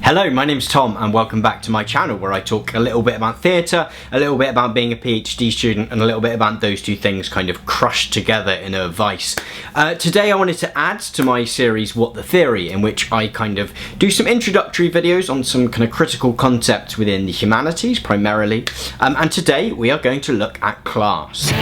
Hello, my name's Tom and welcome back to my channel where I talk a little bit about theatre, a little bit about being a PhD student and a little bit about those two things kind of crushed together in a vice. Today I wanted to add to my series What the Theory, in which I kind of do some introductory videos on some kind of critical concepts within the humanities primarily, and today we are going to look at class.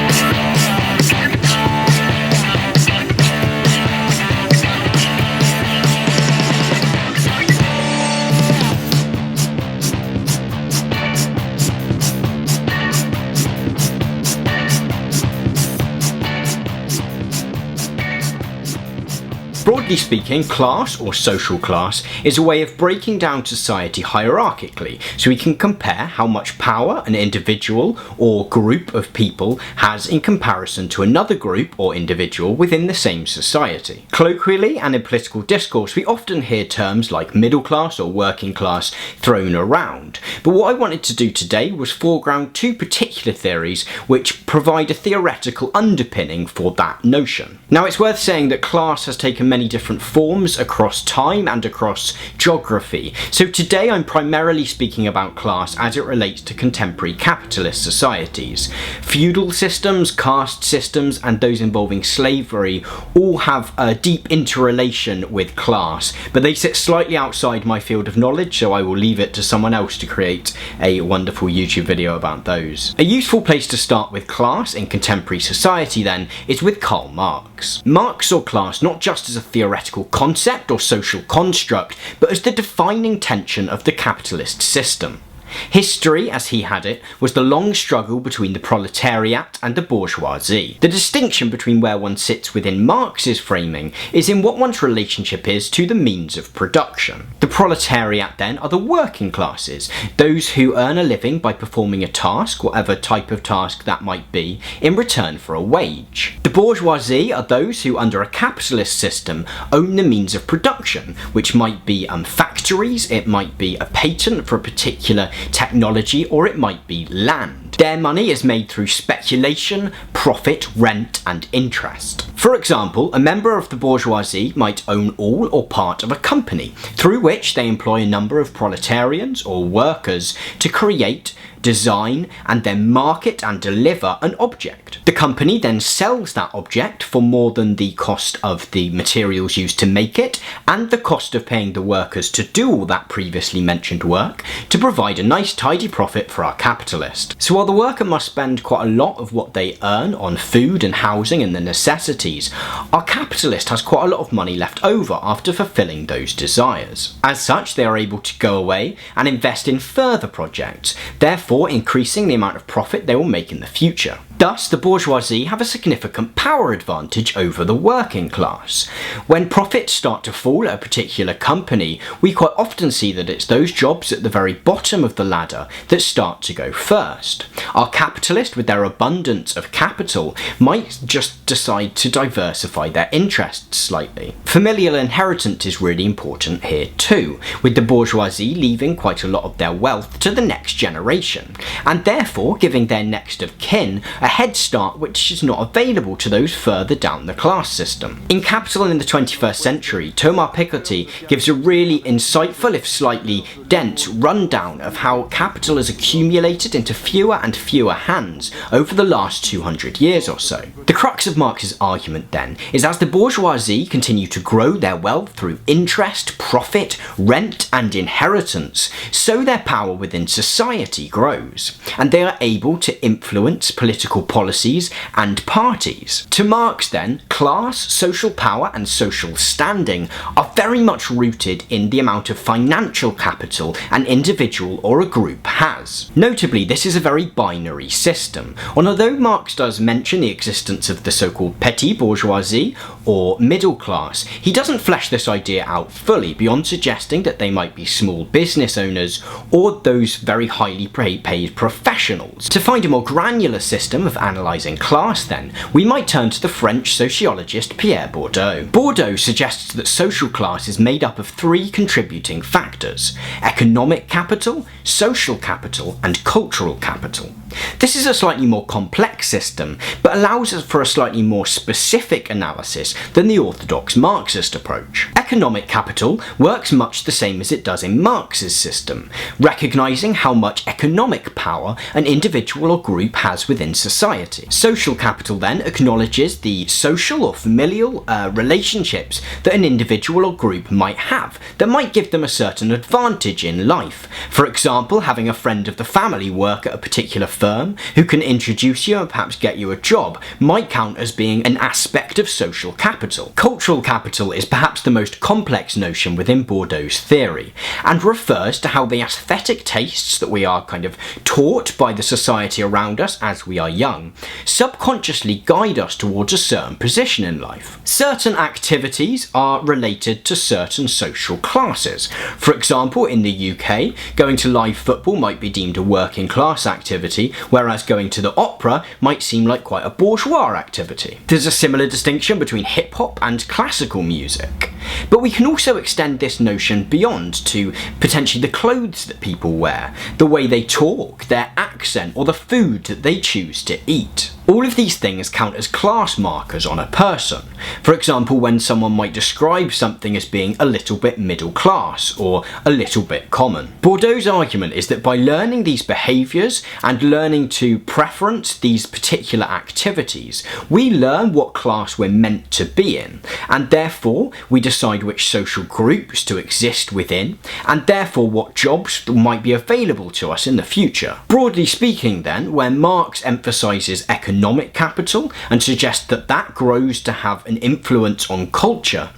Broadly speaking, class, or social class, is a way of breaking down society hierarchically, so we can compare how much power an individual or group of people has in comparison to another group or individual within the same society. Colloquially and in political discourse, we often hear terms like middle class or working class thrown around, but what I wanted to do today was foreground two particular theories which provide a theoretical underpinning for that notion. Now, it's worth saying that class has taken many different forms across time and across geography. So today I'm primarily speaking about class as it relates to contemporary capitalist societies. Feudal systems, caste systems, and those involving slavery all have a deep interrelation with class, but they sit slightly outside my field of knowledge, so I will leave it to someone else to create a wonderful YouTube video about those. A useful place to start with class in contemporary society then is with Karl Marx. Marx saw class not just as a theoretical concept or social construct, but as the defining tension of the capitalist system. History, as he had it, was the long struggle between the proletariat and the bourgeoisie. The distinction between where one sits within Marx's framing is in what one's relationship is to the means of production. The proletariat then are the working classes, those who earn a living by performing a task, whatever type of task that might be, in return for a wage. The bourgeoisie are those who, under a capitalist system, own the means of production, which might be factories, it might be a patent for a particular technology, or it might be land. Their money is made through speculation, profit, rent, and interest. For example, a member of the bourgeoisie might own all or part of a company, through which they employ a number of proletarians or workers to create, design, and then market and deliver an object. The company then sells that object for more than the cost of the materials used to make it, and the cost of paying the workers to do all that previously mentioned work, to provide a nice tidy profit for our capitalist. So while the worker must spend quite a lot of what they earn on food and housing and the necessities, our capitalist has quite a lot of money left over after fulfilling those desires. As such, they are able to go away and invest in further projects, therefore increasing the amount of profit they will make in the future. Thus, the bourgeoisie have a significant power advantage over the working class. When profits start to fall at a particular company, we quite often see that it's those jobs at the very bottom of the ladder that start to go first. Our capitalist, with their abundance of capital, might just decide to diversify their interests slightly. Familial inheritance is really important here too, with the bourgeoisie leaving quite a lot of their wealth to the next generation, and therefore giving their next of kin a head start which is not available to those further down the class system. In Capital in the 21st Century, Thomas Piketty gives a really insightful, if slightly dense, rundown of how capital has accumulated into fewer and fewer hands over the last 200 years or so. The crux of Marx's argument then is as the bourgeoisie continue to grow their wealth through interest, profit, rent, and inheritance, so their power within society grows, and they are able to influence political policies and parties. To Marx then, class, social power, and social standing are very much rooted in the amount of financial capital an individual or a group has. Notably, this is a very binary system, and although Marx does mention the existence of the so-called petit bourgeoisie or middle class, he doesn't flesh this idea out fully beyond suggesting that they might be small business owners or those very highly paid professionals. To find a more granular system of analysing class then, we might turn to the French sociologist Pierre Bourdieu. Bourdieu suggests that social class is made up of three contributing factors: economic capital, social capital, and cultural capital. This is a slightly more complex system, but allows us for a slightly more specific analysis than the orthodox Marxist approach. Economic capital works much the same as it does in Marx's system, recognising how much economic power an individual or group has within society. Social capital then acknowledges the social or familial relationships that an individual or group might have that might give them a certain advantage in life. For example, having a friend of the family work at a particular firm who can introduce you and perhaps get you a job might count as being an aspect of social capital. Cultural capital is perhaps the most complex notion within Bourdieu's theory, and refers to how the aesthetic tastes that we are kind of taught by the society around us as we are young subconsciously guide us towards a certain position in life. Certain activities are related to certain social classes. For example, in the UK, going to live football might be deemed a working class activity, whereas going to the opera might seem like quite a bourgeois activity. There's a similar distinction between hip-hop and classical music. But we can also extend this notion beyond to potentially the clothes that people wear, the way they talk, their accent, or the food that they choose to eat. All of these things count as class markers on a person. For example, when someone might describe something as being a little bit middle class or a little bit common. Bourdieu's argument is that by learning these behaviours and learning to preference these particular activities, we learn what class we're meant to be in, and therefore we decide which social groups to exist within, and therefore what jobs might be available to us in the future. Broadly speaking then, where Marx emphasises economic capital and suggests that that grows to have an influence on culture,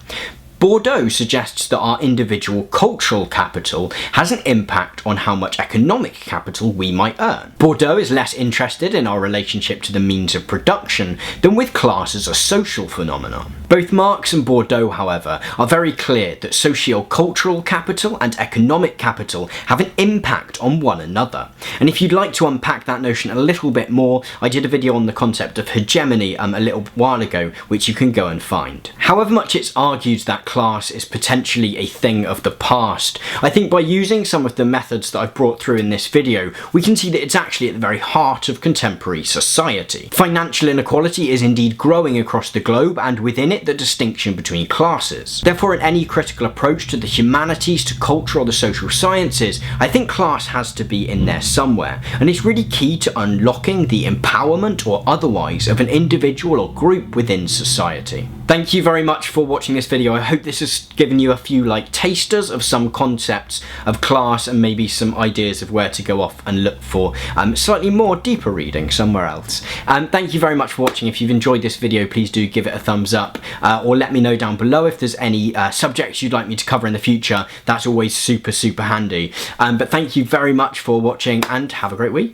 Bourdieu suggests that our individual cultural capital has an impact on how much economic capital we might earn. Bourdieu is less interested in our relationship to the means of production than with class as a social phenomenon. Both Marx and Bourdieu, however, are very clear that socio-cultural capital and economic capital have an impact on one another. And if you'd like to unpack that notion a little bit more, I did a video on the concept of hegemony a little while ago, which you can go and find. However much it's argued that class is potentially a thing of the past, I think by using some of the methods that I've brought through in this video, we can see that it's actually at the very heart of contemporary society. Financial inequality is indeed growing across the globe, and within it the distinction between classes. Therefore, in any critical approach to the humanities, to culture, or the social sciences, I think class has to be in there somewhere, and it's really key to unlocking the empowerment or otherwise of an individual or group within society. Thank you very much for watching this video. I hope this has given you a few tasters of some concepts of class and maybe some ideas of where to go off and look for slightly more deeper reading somewhere else. Thank you very much for watching. If you've enjoyed this video, please do give it a thumbs up, or let me know down below if there's any subjects you'd like me to cover in the future. That's always super handy. But thank you very much for watching, and have a great week.